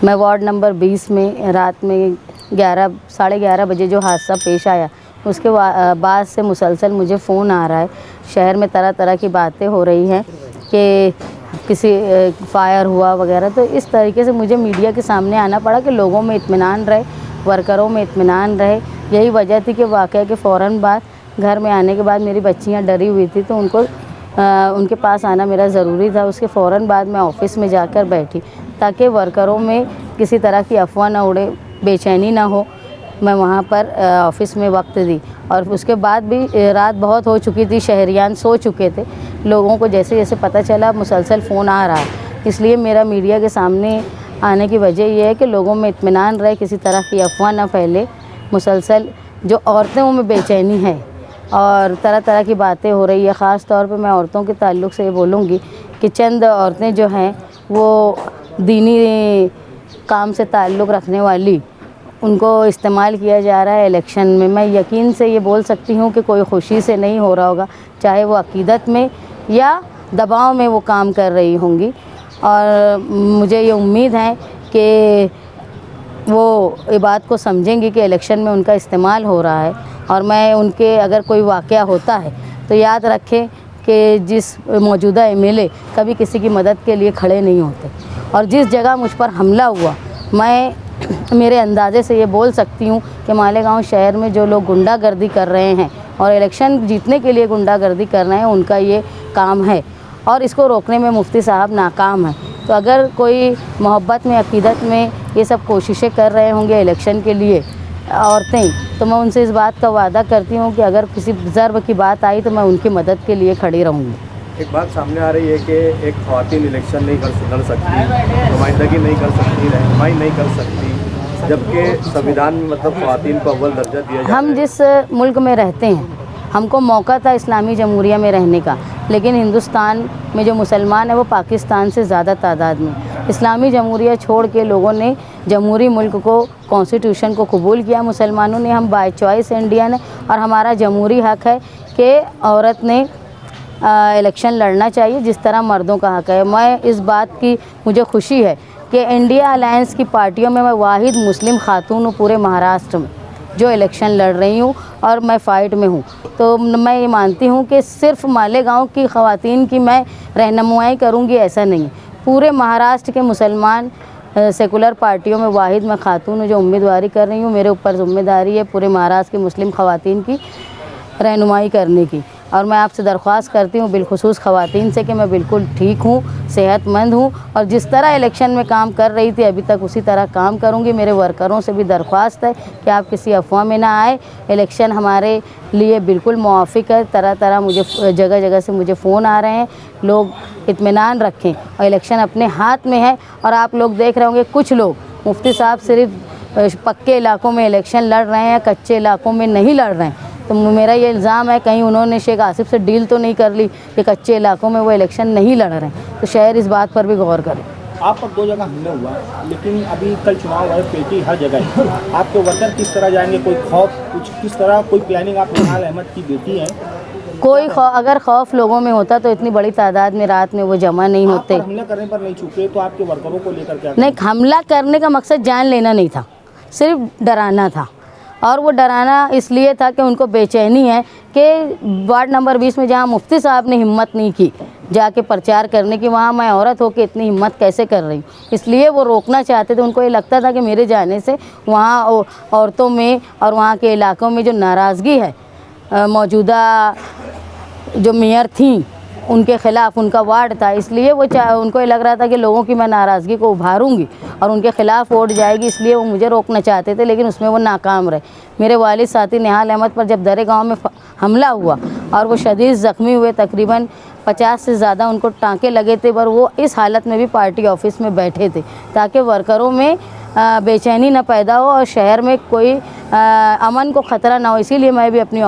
मैं ward number 20 में रात में 11 साढ़े 11 बजे जो हादसा पेश आया उसके बाद से मुसलसल मुझे फ़ोन आ रहा है। शहर में तरह तरह की बातें हो रही हैं कि किसी फायर हुआ वगैरह। तो इस तरीके से मुझे मीडिया के सामने आना पड़ा कि लोगों में इत्मीनान रहे, वर्करों में इत्मीनान रहे। यही वजह थी कि वाक़या के फ़ौरन बाद घर में आने के बाद मेरी बच्चियाँ डरी हुई थी, तो उनको उनके पास आना मेरा ज़रूरी था। उसके फ़ौरन बाद मैं ऑफ़िस में जाकर बैठी ताकि वर्करों में किसी तरह की अफवाह ना उड़े, बेचैनी ना हो। मैं वहाँ पर ऑफ़िस में वक्त दी और उसके बाद भी रात बहुत हो चुकी थी, शहरियान सो चुके थे। लोगों को जैसे जैसे पता चला मुसलसल फ़ोन आ रहा है, इसलिए मेरा मीडिया के सामने आने की वजह ये है कि लोगों में इत्मीनान रहे, किसी तरह की अफवाह ना फैले। मुसलसल जो औरतों में बेचैनी है और तरह तरह की बातें हो रही है। ख़ास तौर पे मैं औरतों के ताल्लुक़ से ये बोलूँगी कि चंद औरतें जो हैं वो दीनी काम से ताल्लुक़ रखने वाली, उनको इस्तेमाल किया जा रहा है इलेक्शन में। मैं यकीन से ये बोल सकती हूँ कि कोई खुशी से नहीं हो रहा होगा, चाहे वो अक़ीदत में या दबाव में वो काम कर रही होंगी। और मुझे ये उम्मीद है कि वो ये बात को समझेंगी कि इलेक्शन में उनका इस्तेमाल हो रहा है। और मैं उनके अगर कोई वाक़या होता है तो याद रखें कि जिस मौजूदा एमएलए कभी किसी की मदद के लिए खड़े नहीं होते। और जिस जगह मुझ पर हमला हुआ, मैं मेरे अंदाज़े से ये बोल सकती हूँ कि मालेगांव शहर में जो लोग गुंडागर्दी कर रहे हैं और इलेक्शन जीतने के लिए गुंडागर्दी कर रहे हैं, उनका ये काम है और इसको रोकने में मुफ्ती साहब नाकाम हैं। तो अगर कोई मोहब्बत में, अक़ीदत में ये सब कोशिशें कर रहे होंगे इलेक्शन के लिए औरतें, तो मैं उनसे इस बात का वादा करती हूँ कि अगर किसी ज़र्ब की बात आई तो मैं उनकी मदद के लिए खड़ी रहूँगी। एक बात सामने आ रही है कि एक ख़वातीन इलेक्शन नहीं लड़ सकती, नुमाइंदगी नहीं कर सकती, रहनुमाई नहीं कर सकती, जबकि संविधान में मतलब ख़वातीन को अव्वल दर्जा दिया जाता है। हम जिस मुल्क में रहते हैं, हमको मौका था इस्लामी जमहूरिया में रहने का, लेकिन हिंदुस्तान में जो मुसलमान है वो पाकिस्तान से ज़्यादा तादाद में। इस्लामी जमहूरिया छोड़ के लोगों ने जमहूरी मुल्क को, कॉन्स्टिट्यूशन को कबूल किया। मुसलमानों ने, हम बाय चॉइस इंडियन है और हमारा जमहूरी हक़ है कि औरत ने इलेक्शन लड़ना चाहिए जिस तरह मर्दों का हक़ है। मैं इस बात की मुझे खुशी है कि इंडिया अलायंस की पार्टियों में मैं वाहिद मुस्लिम खातून हूँ पूरे महाराष्ट्र में जो इलेक्शन लड़ रही हूँ और मैं फ़ाइट में हूँ। तो मैं ये मानती हूँ कि सिर्फ़ मालेगांव की ख़वातीन की मैं रहनुमाई करूँगी ऐसा नहीं, पूरे महाराष्ट्र के मुसलमान सेकुलर पार्टियों में वाहिद मैं खातून हूँ जो उम्मीदवारी कर रही हूँ। मेरे ऊपर ज़िम्मेदारी है पूरे महाराष्ट्र की मुस्लिम ख़वातीन की रहनुमाई करने की। और मैं आपसे दरख्वास्त करती हूँ बिलखुसूस ख़वातीन से कि मैं बिल्कुल ठीक हूँ, सेहतमंद हूँ और जिस तरह इलेक्शन में काम कर रही थी अभी तक उसी तरह काम करूँगी। मेरे वर्करों से भी दरख्वास्त है कि आप किसी अफवाह में ना आए। इलेक्शन हमारे लिए बिल्कुल मुआफ़िक है। तरह तरह मुझे जगह जगह से मुझे फ़ोन आ रहे हैं, लोग इत्मीनान रखें और इलेक्शन अपने हाथ में है। और आप लोग देख रहे होंगे कुछ लोग, मुफ्ती साहब सिर्फ पक्के इलाकों में इलेक्शन लड़ रहे हैं, कच्चे इलाकों में नहीं लड़ रहे हैं। तो मेरा ये इल्ज़ाम है कहीं उन्होंने शेख आसिफ से डील तो नहीं कर ली कि कच्चे इलाकों में वो इलेक्शन नहीं लड़ रहे हैं। तो शहर इस बात पर भी गौर करें। आप पर 2 जगह हमला हुआ, लेकिन अभी कल चुनाव है, पेटी हर जगह है। आपके वर्कर किस तरह जाएंगे, कोई खौफ, कुछ किस तरह कोई प्लानिंग? आप निहाल अहमद की बेटी हैं, कोई अगर खौफ लोगों में होता तो इतनी बड़ी तादाद में रात में वो जमा नहीं होते। हमला करने पर नहीं चुके तो आपके वर्करों को लेकर क्या? नहीं, हमला करने का मकसद जान लेना नहीं था, सिर्फ डराना था। और वो डराना इसलिए था कि उनको बेचैनी है कि वार्ड नंबर 20 में जहाँ मुफ्ती साहब ने हिम्मत नहीं की जाके प्रचार करने की, वहाँ मैं औरत होकर इतनी हिम्मत कैसे कर रही हूँ, इसलिए वो रोकना चाहते थे। उनको ये लगता था कि मेरे जाने से वहाँ औरतों में और वहाँ के इलाकों में जो नाराज़गी है, मौजूदा जो मेयर थी उनके ख़िलाफ़, उनका वार्ड था, इसलिए वो उनको ये लग रहा था कि लोगों की मैं नाराज़गी को उभारूंगी और उनके ख़िलाफ़ वोट जाएगी, इसलिए वो मुझे रोकना चाहते थे, लेकिन उसमें वो नाकाम रहे। मेरे वालिद साथी निहाल अहमद पर जब दरे गांव में हमला हुआ और वो शदीद ज़ख्मी हुए, तकरीबन 50 से ज़्यादा उनको टाँके लगे थे, पर वो इस हालत में भी पार्टी ऑफिस में बैठे थे ताकि वर्करों में बेचैनी न पैदा हो और शहर में कोई अमन को ख़तरा ना हो। इसीलिए मैं भी अपनी